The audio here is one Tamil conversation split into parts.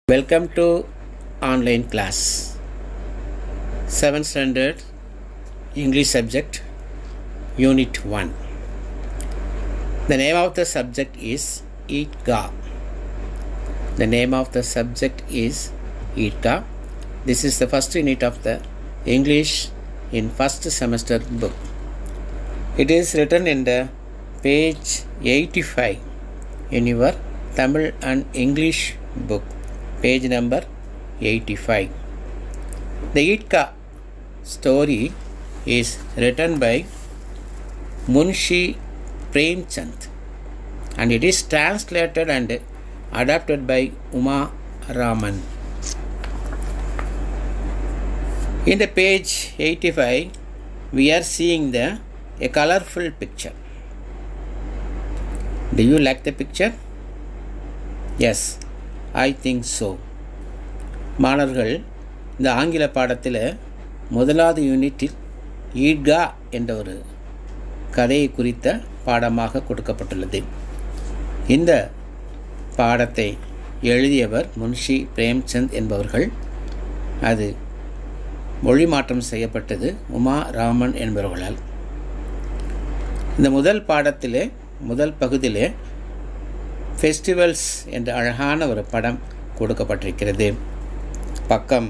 Welcome to online class 7th standard English subject unit 1. The name of the subject is Eidgah. The name of the subject is Eidgah. This is the first unit of the English in first semester book. It is written in the page 85 in your Tamil and English book. Page number 85. The Eidgah story is written by Munshi Premchand and it is translated and adapted by Uma Raman. In the page 85, we are seeing a colorful picture. Do you like the picture? Yes, I think so. மாணவர்கள் இந்த ஆங்கில பாடத்தில் முதலாவது யூனிட்டில் ஈட்கா என்ற ஒரு கதையை குறித்த பாடமாக கொடுக்கப்பட்டுள்ளது. இந்த பாடத்தை எழுதியவர் முன்ஷி பிரேம்சந்த் என்பவர்கள். அது மொழி மாற்றம் செய்யப்பட்டது உமா ராமன் என்பவர்களால். இந்த முதல் பாடத்திலே முதல் பகுதியிலே ஃபெஸ்டிவல்ஸ் என்ற அழகான ஒரு படம் கொடுக்கப்பட்டிருக்கிறது. பக்கம்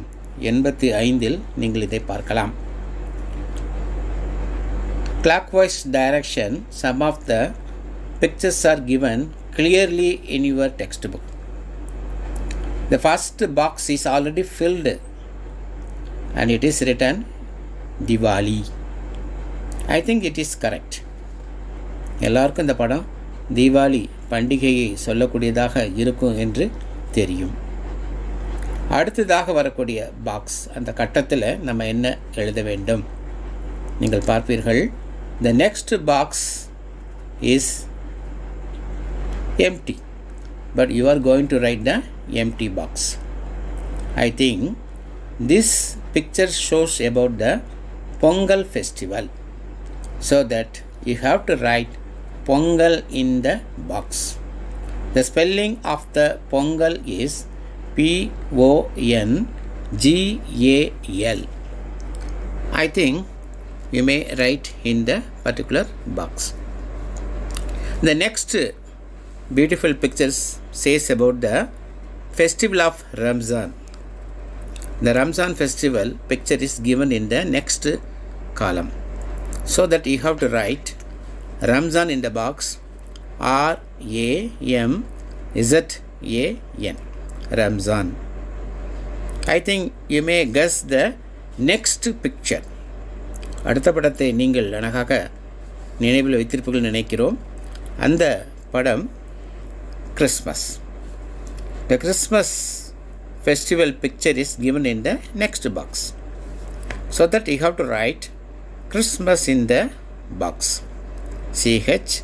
85 நீங்கள் இதை பார்க்கலாம். Clockwise direction, some of the pictures are given clearly in your textbook. The first box is already filled and it is written Diwali. I think it is correct. எல்லாருக்கும் இந்த படம் தீபாவளி பண்டிகையை சொல்லக்கூடியதாக இருக்கும் என்று தெரியும். அடுத்ததாக வரக்கூடிய பாக்ஸ், அந்த கட்டத்தில் நம்ம என்ன எழுத வேண்டும் நீங்கள் பார்ப்பீர்கள். The next box is empty, but you are going to write the empty box. I think this picture shows about the Pongal festival, so that you have to write Pongal in the box. The spelling of the Pongal is Pongal. I think you may write in the particular box. The next beautiful picture says about the festival of Ramzan. The Ramzan festival picture is given in the next column, so that you have to write Ramzan in the box. Ramzan. Ramzan. I think you may guess the next picture. அடுத்த படத்தை நீங்கள் அழகாக நினைவில் வைத்திருப்பீர்கள் நினைக்கிறோம். அந்த படம் Christmas. The Christmas festival picture is given in the next box, so that you have to write Christmas in the box. CHRISTMAS.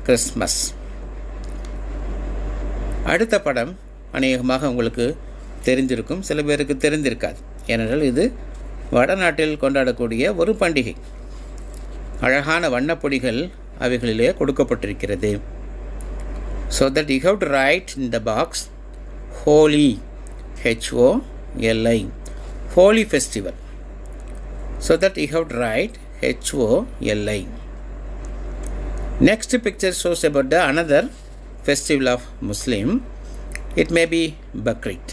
Christmas. அடுத்த படம் அநேகமாக உங்களுக்கு தெரிந்திருக்கும், சில பேருக்கு தெரிந்திருக்காது. ஏனென்றால் இது வடநாட்டில் கொண்டாடக்கூடிய ஒரு பண்டிகை. அழகான வண்ணப்பொடிகள் அவைகளிலே கொடுக்கப்பட்டிருக்கிறது. So that you have to write in the box Holi, HOLI, Holi festival. So that you have to write HOLI. Next picture shows about the another festival of Muslim. It may be Bakrid.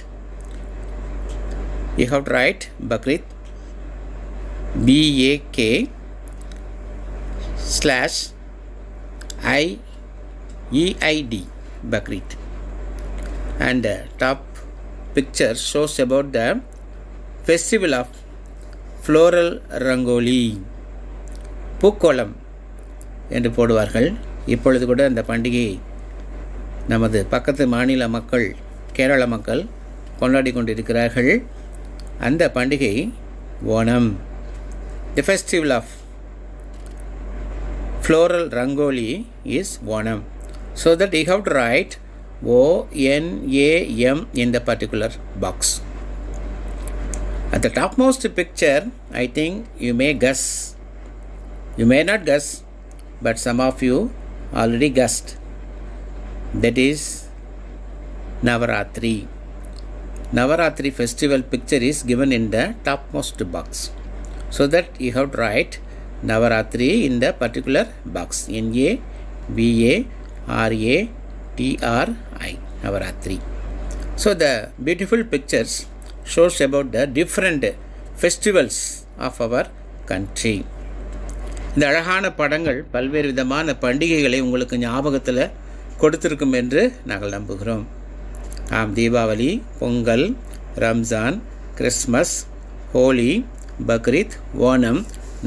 You have to write Bakrid, BAK/IEID, Bakrid. And the top picture shows about the festival of Floral Rangoli. பூக்கோளம் என்று போடுவார்கள். இப்பொழுது கூட அந்த பண்டிகையை நமது பக்கத்து மாநில மக்கள், கேரள மக்கள் கொண்டாடி கொண்டிருக்கிறார்கள். அந்த பண்டிகை Onam. The festival of Floral Rangoli is Onam. So that you have to write ONAM in the particular box. At the topmost picture, I think you may guess. You may not guess, but some of you already guessed. that is Navaratri. Navaratri festival picture is given in the topmost box. So that you have to write Navaratri in the particular box. Navaratri. Navaratri. So the beautiful pictures shows about the different festivals of our country. இந்த அழகான படங்கள் பல்வேறு விதமான பண்டிகைகளை உங்களுக்கு ஞாபகத்தில் கொடுத்திருக்கும் என்று நாங்கள் நம்புகிறோம். தீபாவளி, பொங்கல், ரம்ஜான், கிறிஸ்மஸ், ஹோலி, பக்ரீத், ஓணம்,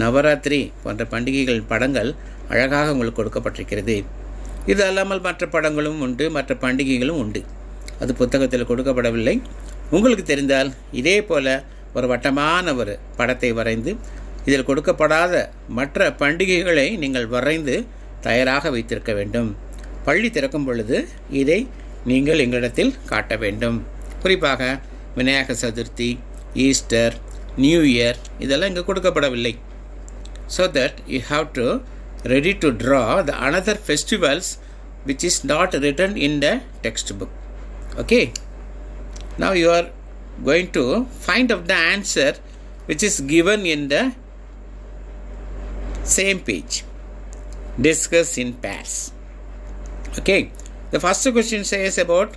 நவராத்திரி போன்ற பண்டிகைகள் படங்கள் அழகாக உங்களுக்கு கொடுக்கப்பட்டிருக்கிறது. இது அல்லாமல் மற்ற படங்களும் உண்டு, மற்ற பண்டிகைகளும் உண்டு. அது புத்தகத்தில் கொடுக்கப்படவில்லை. உங்களுக்கு தெரிந்தால் இதே போல் ஒரு வட்டமான ஒரு படத்தை வரைந்து இதில் கொடுக்கப்படாத மற்ற பண்டிகைகளை நீங்கள் வரைந்து தயாராக வைத்திருக்க வேண்டும். பள்ளி திறக்கும் பொழுது இதை நீங்கள் எங்களிடத்தில் காட்ட வேண்டும். குறிப்பாக Vinayagar Chaturthi, Easter, new year இதெல்லாம் இங்கே கொடுக்கப்படவில்லை. So that you have to ready to draw the another festivals which is not written in the textbook. Okay. Now you are going to find out the answer which is given in the same page. Discuss in pairs. Okay. The first question says about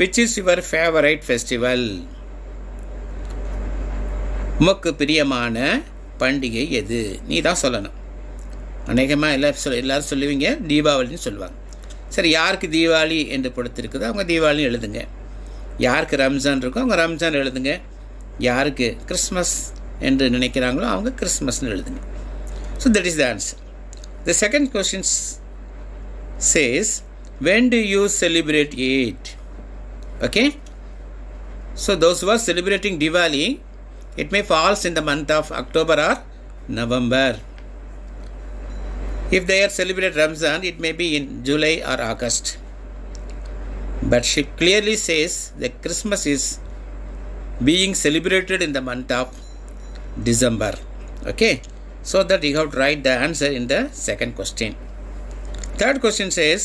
which is your favorite festival. உமக்கு பிரியமான பண்டிகை எது? நீ தான் சொல்லணும். அநேகமாக எல்லாரும் சொல்லுவீங்க தீபாவளின்னு சொல்லுவாங்க. சரி, யாருக்கு தீபாவளி என்று கொடுத்துருக்குதோ அவங்க தீபாவளின்னு எழுதுங்க. யாருக்கு ரம்ஜான் இருக்கோ அவங்க ரம்ஜான் எழுதுங்க. யாருக்கு கிறிஸ்மஸ் என்று நினைக்கிறாங்களோ அவங்க கிறிஸ்மஸ்னு எழுதுங்க. So that is the answer. The second question says, when do you celebrate it? Okay. So those who are celebrating Diwali, it may falls in the month of October or November. If they are celebrate Ramzan, it may be in July or August. But she clearly says that Christmas is being celebrated in the month of December. Okay. So that you have to write the answer in the second question. Third question says,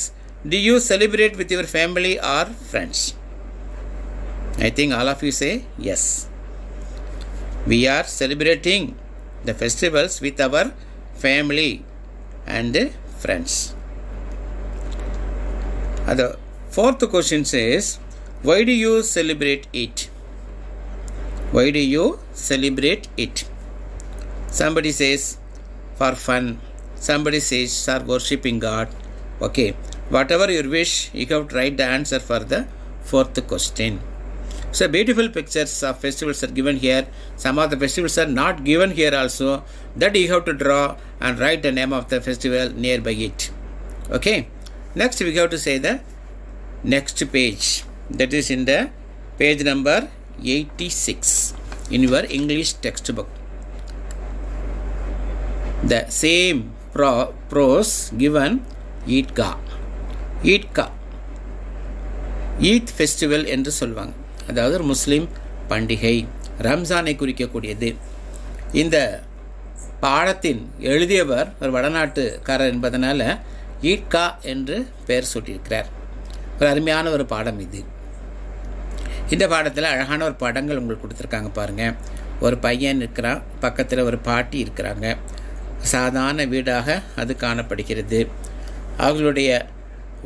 do you celebrate with your family or friends? I think all of you say yes. We are celebrating the festivals with our family and friends. The fourth question says, why do you celebrate it? Why do you celebrate it? Somebody says for fun. Somebody says for worshipping God. Okay. Whatever your wish, you have to write the answer for the fourth question. So beautiful pictures of festivals are given here. Some of the festivals are not given here also. That you have to draw and write the name of the festival nearby it. Okay. Next we have to say the next page. That is in the page number 86 in your English textbook. The same prose given Eidgah. Eid festival என்று சொல்வாங்க. அதாவது ஒரு முஸ்லீம் பண்டிகை, ரம்ஜானை குறிக்கக்கூடியது. இந்த பாடத்தின் எழுதியவர் ஒரு வடநாட்டுக்காரர் என்பதனால ஈட்கா என்று பெயர் சூட்டியிருக்கிறார். ஒரு அருமையான ஒரு பாடம் இது. இந்த பாடத்தில் அழகான ஒரு படங்கள் உங்களுக்கு கொடுத்துருக்காங்க பாருங்கள். ஒரு பையன் இருக்கிறான், பக்கத்தில் ஒரு பாட்டி இருக்கிறாங்க. சாதாரண வீடாக அது காணப்படுகிறது. அவர்களுடைய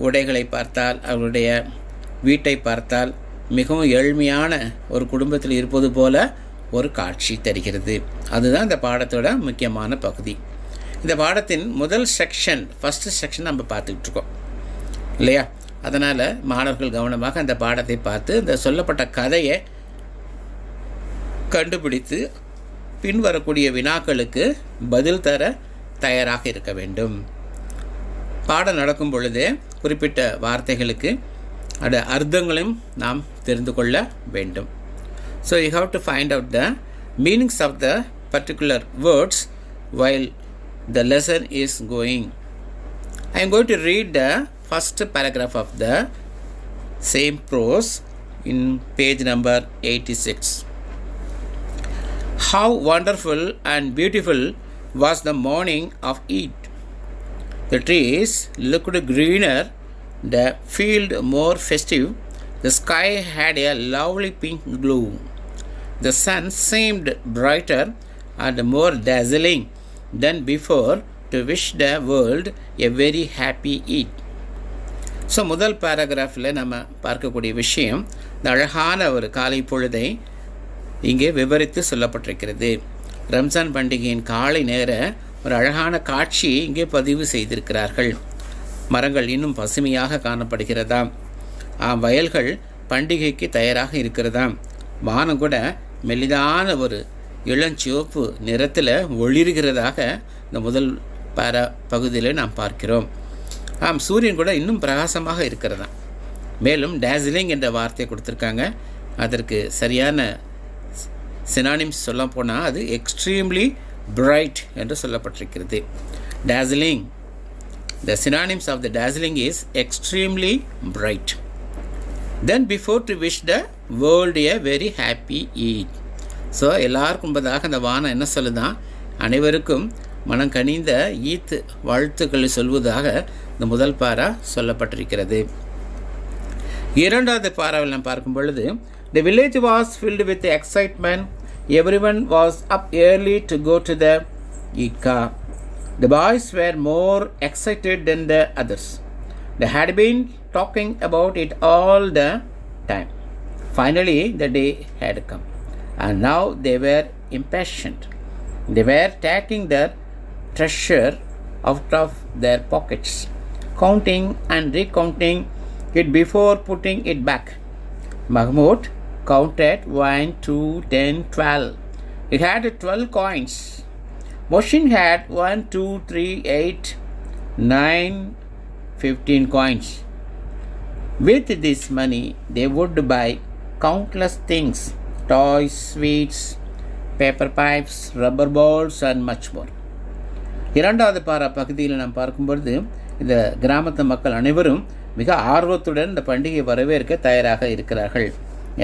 உடைகளை பார்த்தால், அவர்களுடைய வீட்டை பார்த்தால் மிகவும் ஏழ்மையான ஒரு குடும்பத்தில் இருப்பது போல ஒரு காட்சி தருகிறது. அதுதான் இந்த பாடத்தோட முக்கியமான பகுதி. இந்த பாடத்தின் முதல் செக்ஷன், ஃபஸ்ட்டு செக்ஷன் நம்ம பார்த்துக்கிட்டு இருக்கோம் இல்லையா? அதனால் மாணவர்கள் கவனமாக அந்த பாடத்தை பார்த்து இந்த சொல்லப்பட்ட கதையை கண்டுபிடித்து பின்வரக்கூடிய வினாக்களுக்கு பதில் தர தயாராக இருக்க வேண்டும். பாடம் நடக்கும் பொழுதே குறிப்பிட்ட வார்த்தைகளுக்கு அட அர்த்தங்களையும் நாம் தெரிந்து கொள்ள வேண்டும். So you have to find out the meanings of the particular words while the lesson is going. I am going to read the first paragraph of the same prose in page number 86. How wonderful and beautiful was the morning of Eid. The trees looked greener the field more festive. The sky had a lovely pink glow. The sun seemed brighter and more dazzling than before to wish the world a very happy Eid. So முதல் பேராகிராஃபில் நம்ம பார்க்கக்கூடிய விஷயம் இந்த அழகான ஒரு காலை பொழுதை இங்கே விவரித்து சொல்லப்பட்டிருக்கிறது. ரம்ஜான் பண்டிகையின் காலை நேர ஒரு அழகான காட்சியை இங்கே பதிவு செய்திருக்கிறார்கள். மரங்கள் இன்னும் பசுமையாக காணப்படுகிறதாம். வயல்கள் பண்டிகைக்கு தயாராக இருக்கிறதாம். வானம் கூட மெலிதான ஒரு இளஞ்சிவப்பு நிறத்தில் ஒளிர்கிறதாக இந்த முதல் பகுதியில் நாம் பார்க்கிறோம். சூரியன் கூட இன்னும் பிரகாசமாக இருக்கிறதா. மேலும் டேசிலிங் என்ற வார்த்தையை கொடுத்துருக்காங்க. அதற்கு சரியான சினானிம்ஸ் சொல்ல போனால் அது எக்ஸ்ட்ரீம்லி பிரைட் என்று சொல்லப்பட்டிருக்கிறது. டேசிலிங், the synonyms of the dazzling is extremely bright. Then before to wish the world a very happy Eid. So எல்லாருக்கும் முன்பதாக அந்த வானம் என்ன சொல்லுதான், அனைவருக்கும் மனம் கனிந்த ஈத் வாழ்த்துக்களை சொல்வதாக இந்த முதல் பாரா சொல்லப்பட்டிருக்கிறது. இரண்டாவது பாராவில் நாம் பார்க்கும் பொழுது, the village was filled with excitement. Everyone was up early to go to the Eidgah. The boys were more excited than the others. They had been talking about it all the time. Finally, the day had come, and now they were impatient. They were taking their treasure out of their pockets, counting and recounting it before putting it back. Mahmoud counted 1, 2, 10, 12. He had 12 coins. Mohsin had 1, 2, 3, 8, 9, 15 coins. With this money, they would buy countless things: toys, sweets, paper pipes, rubber balls and much more. இரண்டாவது பகுதியில் நாம் பார்க்கும்பொழுது, இந்த கிராமத்து மக்கள் அனைவரும் மிக ஆர்வத்துடன் இந்த பண்டிகை வரவேற்க தயாராக இருக்கிறார்கள்.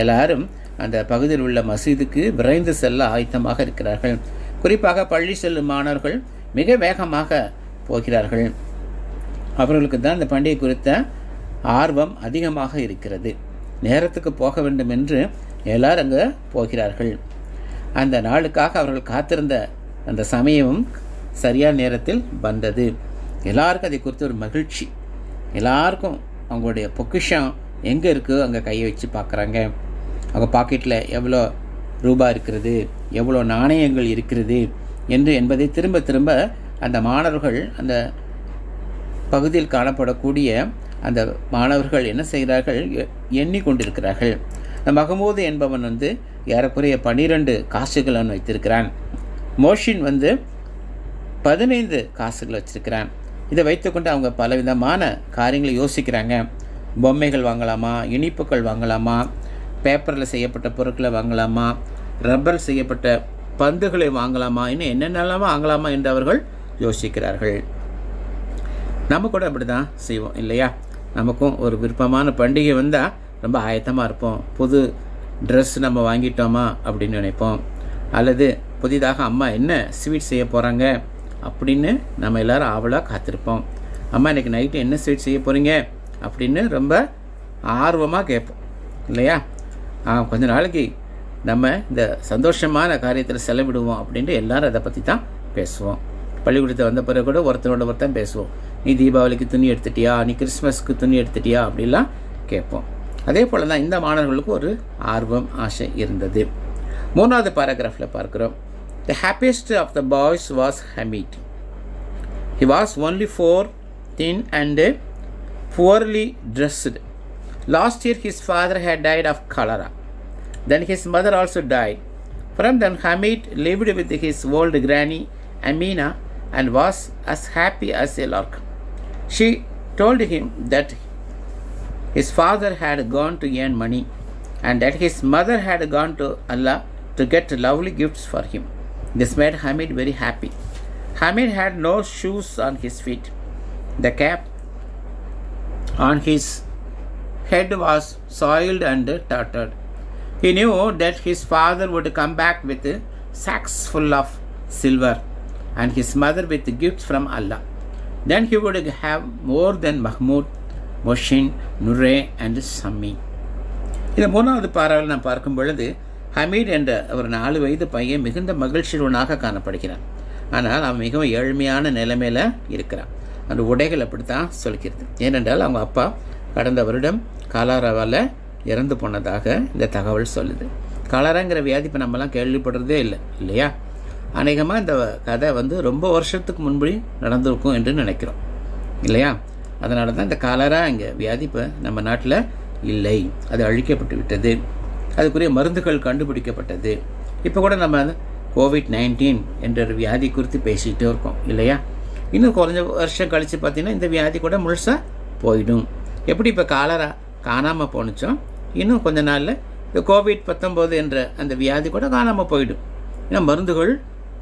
எல்லாரும் அந்த பகுதியில் உள்ள மசீதுக்கு விரைந்து செல்ல ஆயத்தமாக இருக்கிறார்கள். குறிப்பாக பள்ளி செல்லும் மாணவர்கள் மிக வேகமாக போகிறார்கள். அவர்களுக்கு தான் இந்த பண்டிகை குறித்த ஆர்வம் அதிகமாக இருக்கிறது. நேரத்துக்கு போக வேண்டும் என்று எல்லாரும் அங்கே போகிறார்கள். அந்த நாளுக்காக அவர்கள் காத்திருந்த அந்த சமயமும் சரியான நேரத்தில் வந்தது. எல்லாருக்கும் அதை குறித்து ஒரு மகிழ்ச்சி. எல்லாருக்கும் அவங்களுடைய பொக்கிஷம் எங்கே இருக்கோ அங்கே கையை வச்சு பார்க்குறாங்க. அவங்க பாக்கெட்டில் எவ்வளோ ரூபா இருக்கிறது, எவ்வளோ நாணயங்கள் இருக்கிறது என்பதை திரும்ப திரும்ப அந்த மாணவர்கள், அந்த பகுதியில் காணப்படக்கூடிய அந்த மாணவர்கள் என்ன செய்கிறார்கள், எண்ணிக்கொண்டிருக்கிறார்கள். இந்த மகமூது என்பவன் ஏறக்குறைய 12 காசுகள் வைத்திருக்கிறான். மோஷின் 15 காசுகள் வச்சிருக்கிறான். இதை வைத்துக்கொண்டு அவங்க பலவிதமான காரியங்களை யோசிக்கிறாங்க. பொம்மைகள் வாங்கலாமா, இனிப்புகள் வாங்கலாமா, பேப்பரில் செய்யப்பட்ட பொருட்களை வாங்கலாமா, ரப்பர் செய்யப்பட்ட பந்துகளை வாங்கலாமா, இன்னும் என்னென்னலாம் வாங்கலாமா என்று அவர்கள் யோசிக்கிறார்கள். நம்ம கூட அப்படி தான் செய்வோம் இல்லையா? நமக்கும் ஒரு விருப்பமான பண்டிகை வந்தால் ரொம்ப ஆயத்தமாக இருப்போம். புது ட்ரெஸ் நம்ம வாங்கிட்டோமா அப்படின்னு நினைப்போம். அல்லது புதிதாக அம்மா என்ன ஸ்வீட் செய்ய போகிறாங்க அப்படின்னு நம்ம எல்லோரும் ஆவலாக காத்திருப்போம். அம்மா இன்றைக்கி நைட்டு என்ன ஸ்வீட் செய்ய போகிறீங்க அப்படின்னு ரொம்ப ஆர்வமாக கேட்போம் இல்லையா? கொஞ்ச நாளைக்கு நம்ம இந்த சந்தோஷமான காரியத்தில் செலவிடுவோம் அப்படின்ட்டு எல்லோரும் அதை பற்றி தான் பேசுவோம். பள்ளிக்கூடத்தை வந்த பிறகு கூட ஒருத்தன் பேசுவோம். நீ தீபாவளிக்கு துணி எடுத்துட்டியா, நீ கிறிஸ்மஸ்க்கு துணி எடுத்துட்டியா அப்படிலாம் கேட்போம். அதே போல் தான் இந்த மாணவர்களுக்கு ஒரு ஆர்வம், ஆசை இருந்தது. 3வது பாராகிராஃபில் பார்க்குறோம். The happiest of the boys was Hamid. He was only 4, thin and poorly dressed. Last year his father had died of cholera. Then his mother also died. From then Hamid lived with his old granny Amina and was as happy as a lark. She told him that his father had gone to earn money and that his mother had gone to Allah to get lovely gifts for him. This made Hamid very happy. Hamid had no shoes on his feet. The cap on his head was soiled and tattered. He knew that his father would come back with sacks full of silver and his mother with gifts from Allah. Then he would have more than Mahmoud, Mohsin, Noore and Sammi. இந்த 3வது பாராவில் நாம் பார்க்கும் பொழுது ஹமீத் என்ற ஒரு 4 வயது பையன் மிகுந்த மகிழ்ச்சியுடனாக காணப்படுகிறான். ஆனால் அவன் மிகவும் ஏழ்மையான நிலைமையில் இருக்கிறான். அந்த உடைகள் அப்படித்தான் சொல்கிறது. ஏனென்றால் அவங்க அப்பா கடந்த வருடம் காலாராவால் இறந்து போனதாக இந்த தகவல் சொல்லுது. காலாராங்கிற வியாதி இப்போ நம்மலாம் கேள்விப்படுறதே இல்லையா? அநேகமாக இந்த கதை ரொம்ப வருஷத்துக்கு முன்பு நடந்திருக்கும் என்று நினைக்கிறோம் இல்லையா? அதனால தான் இந்த காலரா இங்கே வியாதி இப்போ நம்ம நாட்டில் இல்லை, அது அழிக்கப்பட்டு விட்டது. அதுக்குரிய மருந்துகள் கண்டுபிடிக்கப்பட்டது. இப்போ கூட நம்ம COVID-19 என்ற ஒரு வியாதி குறித்து பேசிகிட்டே இருக்கோம் இல்லையா? இன்னும் கொஞ்ச வருஷம் கழித்து பார்த்திங்கன்னா இந்த வியாதி கூட முழுசாக போயிடும். எப்படி இப்போ காலரா காணாமல் போணுச்சோ, இன்னும் கொஞ்ச நாளில் இந்த COVID-19 என்ற அந்த வியாதி கூட காணாமல் போயிடும். ஏன்னா மருந்துகள்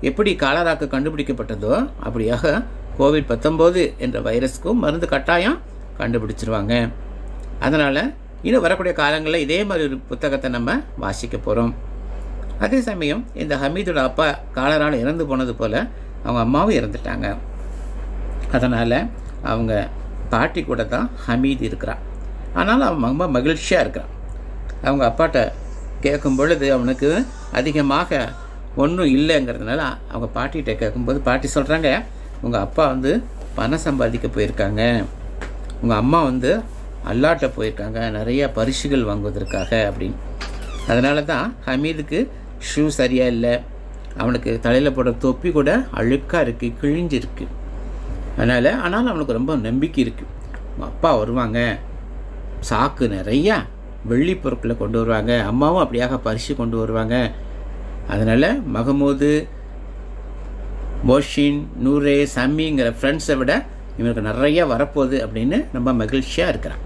எப்படி காலராக்கு கண்டுபிடிக்கப்பட்டதோ அப்படியாக COVID-19 என்ற வைரஸ்க்கும் மருந்து கட்டாயம் கண்டுபிடிச்சிருவாங்க. அதனால் இன்னும் வரக்கூடிய காலங்களில் இதே மாதிரி ஒரு புத்தகத்தை நம்ம வாசிக்க போகிறோம். அதே சமயம் இந்த ஹமீதோட அப்பா காலரால் இறந்து போனது போல் அவங்க அம்மாவும் இறந்துட்டாங்க. அதனால் அவங்க பாட்டி கூட தான் ஹமீத் இருக்கிறான். ஆனாலும் அவன் ரொம்ப மகிழ்ச்சியாக இருக்கிறான். அவங்க அப்பாட்ட கேட்கும் பொழுது அவனுக்கு அதிகமாக ஒன்றும் இல்லைங்கிறதுனால அவங்க பாட்டிகிட்ட கேட்கும்போது பாட்டி சொல்கிறாங்க, உங்கள் அப்பா பணம் சம்பாதிக்க போயிருக்காங்க, உங்கள் அம்மா அல்லாட்ட போயிருக்காங்க நிறையா பரிசுகள் வாங்குவதற்காக அப்படின்னு. அதனால தான் ஹமீதுக்கு ஷூ சரியாக இல்லை, அவனுக்கு தலையில் போடுற தொப்பி கூட அழுக்காக இருக்குது, கிழிஞ்சிருக்கு. ஆனாலும் அவனுக்கு ரொம்ப நம்பிக்கை இருக்குது. உங்கள் அப்பா வருவாங்க, சாக்கு நிறையா வெள்ளி பொருட்களை கொண்டு வருவாங்க, அம்மாவும் அப்படியாக பரிசு கொண்டு வருவாங்க. அதனால் மகமூது, மொஷின், நூரே, சம்மிங்கிற ஃப்ரெண்ட்ஸை விட இவனுக்கு நிறையா வரப்போகுது அப்படின்னு ரொம்ப மகிழ்ச்சியாக இருக்கிறான்.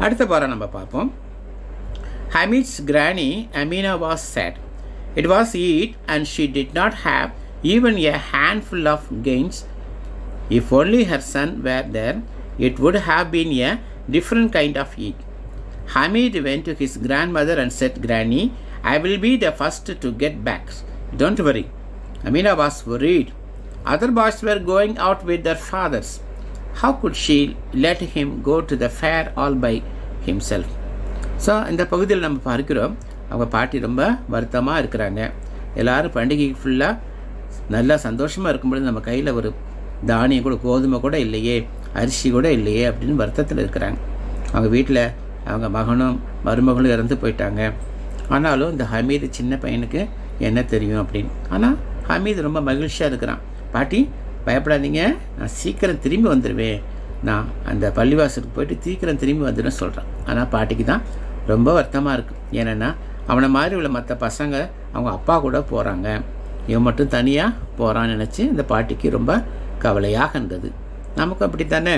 அடுத்த பாரம் நம்ம பார்ப்போம். Hamid's granny Amina was sad. It was Eid and she did not have even a handful of gains. If only her son were there, it would have been a different kind of Eid. Hamid went to his grandmother and said, "Granny, I will be the first to get back. Don't worry." Amina was worried. Other boys were going out with their fathers. How could she let him go to the fair all by himself? So இந்த பகுதியில் நம்ம பார்க்கிறோம், அவங்க பாட்டி ரொம்ப வருத்தமாக இருக்கிறாங்க. எல்லோரும் பண்டிகைக்கு ஃபுல்லாக நல்லா சந்தோஷமாக இருக்கும்பொழுது நம்ம கையில் ஒரு தானியம் கூட, கோதுமை கூட இல்லையே, அரிசி கூட இல்லையே அப்படின்னு வருத்தத்தில் இருக்கிறாங்க. அவங்க வீட்டில் அவங்க மகனும் மருமகளும் இறந்து போயிட்டாங்க. ஆனாலும் இந்த ஹமீது சின்ன பையனுக்கு என்ன தெரியும் அப்படின்னு. ஆனால் ஹமீது ரொம்ப மகிழ்ச்சியாக இருக்கிறான். பாட்டி பயப்படாதீங்க, நான் சீக்கிரம் திரும்பி வந்துடுவேன், நான் அந்த பள்ளிவாசலுக்கு போயிட்டு சீக்கிரம் திரும்பி வந்துடுன்னு சொல்கிறான். ஆனால் பாட்டிக்கு தான் ரொம்ப வருத்தமாக இருக்குது. ஏன்னா அவனை மாதிரி உள்ள மற்ற பசங்க அவங்க அப்பா கூட போகிறாங்க, இவன் மட்டும் தனியாக போகிறான்னு நினச்சி இந்த பாட்டிக்கு ரொம்ப கவலையாக இருந்தது. நமக்கும் அப்படி தானே,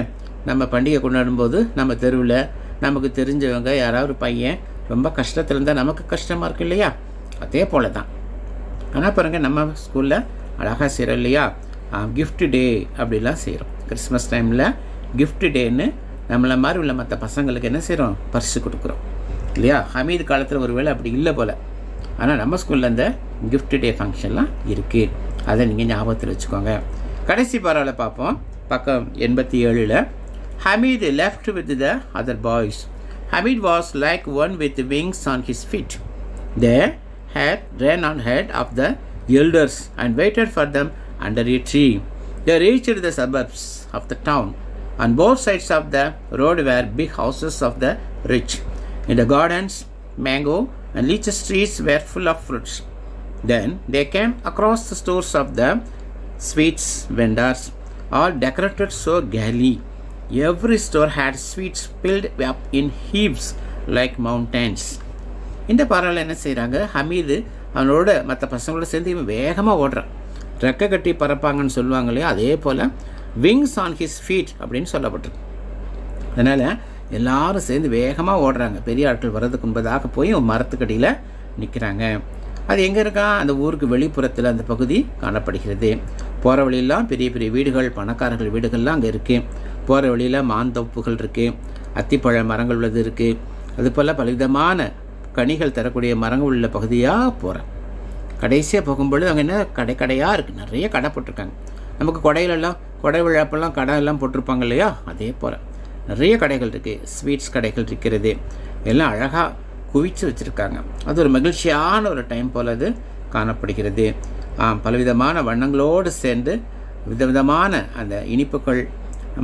நம்ம பண்டிகை கொண்டாடும்போது நம்ம தெருவில் நமக்கு தெரிஞ்சவங்க யாராவது ஒரு பையன் ரொம்ப கஷ்டத்தில் இருந்தால் நமக்கு கஷ்டமாக இருக்குது இல்லையா? அதே போல் தான். ஆனால் பாருங்கள், நம்ம ஸ்கூலில் அழகாக செய்கிறோம் இல்லையா, கிஃப்ட் டே அப்படிலாம் செய்கிறோம். கிறிஸ்மஸ் டைமில் கிஃப்ட் டேன்னு நம்மளை மாதிரி உள்ள மற்ற பசங்களுக்கு என்ன செய்கிறோம், பரிசு கொடுக்குறோம் இல்லையா? ஹமீது காலத்தில் ஒரு வேளை அப்படி இல்லை போல். ஆனால் நம்ம ஸ்கூலில் இந்த கிஃப்ட் டே ஃபங்க்ஷன்லாம் இருக்குது, அதை நீங்கள் ஞாபகத்தில் வச்சுக்கோங்க. கடைசி பாராவில் பார்ப்போம், பக்கம் 87. Hamid left with the other boys. Hamid was like one with wings on his feet. They had ran on ahead of the elders and waited for them under a tree. They reached the suburbs of the town. On both sides of the road were big houses of the rich. In the gardens, mango and lychee trees were full of fruits. Then they came across the stores of the sweets vendors, all decorated so gaily. Every store had sweets piled up in heaps like mountains. இந்த பாராவில் என்ன செய்கிறாங்க, ஹமீது அவனோட மற்ற பசங்களோட சேர்ந்து இவன் வேகமாக ஓடுறான். ரெக்கை கட்டி பறப்பாங்கன்னு சொல்லுவாங்க இல்லையா, அதே போல் விங்ஸ் ஆன் ஹிஸ் ஃபீட் அப்படின்னு சொல்லப்பட்டிருக்கு. அதனால் எல்லாரும் சேர்ந்து வேகமாக ஓடுறாங்க. பெரிய ஆட்கள் வர்றதுக்கு முன்பதாக போய் மரத்துக்கடியில் நிற்கிறாங்க. அது எங்கே இருக்கா, அந்த ஊருக்கு வெளிப்புறத்தில் அந்த பகுதி காணப்படுகிறது. போகிற வழியெல்லாம் பெரிய பெரிய வீடுகள், பணக்காரர்கள் வீடுகள்லாம் அங்கே இருக்குது. போகிற வழியில் மாந்தோப்புகள் இருக்குது, அத்திப்பழ மரங்கள் உள்ளது இருக்குது. அதுபோல் பலவிதமான கனிகள் தரக்கூடிய மரங்கள் உள்ள பகுதியாக போகிறேன். கடைசியாக போகும்பொழுது அங்கே என்ன கடையாக இருக்குது, நிறைய கடை போட்டிருக்காங்க. நமக்கு கொடையிலெல்லாம் கொடை விழாப்பெல்லாம் கடை எல்லாம் போட்டிருப்பாங்க இல்லையா, அதே போல் நிறைய கடைகள் இருக்குது, ஸ்வீட்ஸ் கடைகள் இருக்கிறது, எல்லாம் அழகாக குவிச்சு வச்சுருக்காங்க. அது ஒரு மகிழ்ச்சியான ஒரு டைம் போல் அது காணப்படுகிறது. பலவிதமான வண்ணங்களோடு சேர்ந்து விதவிதமான அந்த இனிப்புகள்,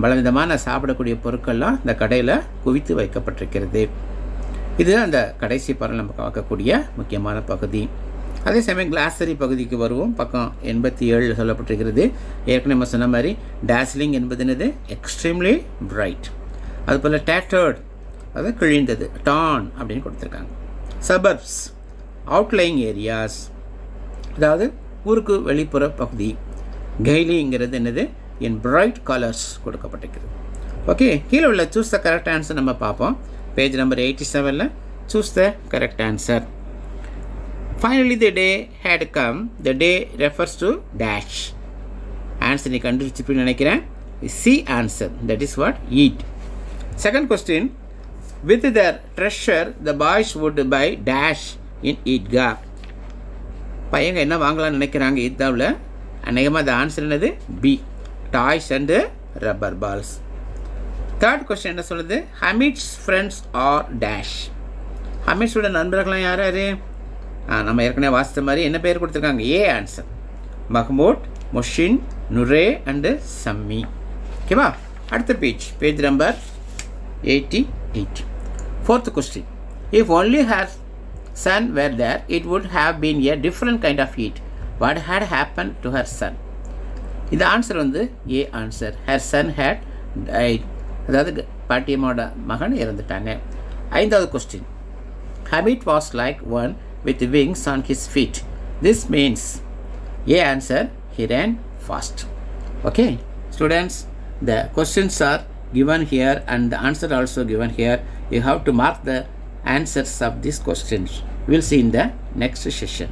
பலவிதமான சாப்பிடக்கூடிய பொருட்கள்லாம் இந்த கடையில் குவித்து வைக்கப்பட்டிருக்கிறது. இது அந்த கடைசி பாடல் நம்ம பார்க்கக்கூடிய முக்கியமான பகுதி. அதே சமயம் கிளாஸரி பகுதிக்கு வருவோம். பக்கம் 87 சொல்லப்பட்டிருக்கிறது. ஏற்கனவே நம்ம சொன்ன மாதிரி டேஸ்லிங் என்பது என்னது? Extremely bright. அதுபோல் டேட்டர்ட், அது கிழிந்தது, டான் அப்படின்னு கொடுத்துருக்காங்க. சபர்ப்ஸ், அவுட்லைங் ஏரியாஸ், அதாவது ஊருக்கு வெளிப்புற பகுதி. கெய்லிங்கிறது என்னது? இன் பிரைட் கலர்ஸ் கொடுக்கப்பட்டிருக்கிறது. ஓகே, கீழே உள்ள சூஸ் த கரெக்ட் ஆன்சர் நம்ம பார்ப்போம். Page number 87 choose the correct answer. Finally the day had come. The day refers to dash. Answer நீ கண்டுபிடிச்சிருப்பீங்கன்னு நினைக்கிறேன். C answer, that is what? Eat. Second question, with their treasure the boys would buy dash in Eidgah. பையங்க என்ன வாங்கலாம்னு நினைக்கிறாங்க ஈத்காவில்? அநேகமாக அந்த ஆன்சர் என்னது? B, toys and rubber balls. Third question என்ன சொல்லுது? Hameed's friends are dash. ஹமீட்ஸோட நண்பர்கள்லாம் யார் யார்? நம்ம ஏற்கனவே வாசித்த மாதிரி என்ன பேர் கொடுத்துருக்காங்க? A answer, Mahmud, Mushin, நுரே and சம்மி. ஓகேவா? அடுத்த page number 88. Fourth question, if only her son were there it would have been a different kind of heat. What had happened to her son? இந்த ஆன்சர் வந்து A answer, her son had died. அதாவது பாட்டியம்மோட மகன் இறந்துட்டாங்க. 5வது question, Hamid was like one with wings on his feet. This means A answer, he ran fast. Okay students, the questions are given here and the answer also given here. You have to mark the answers of these questions. We will see in the next session.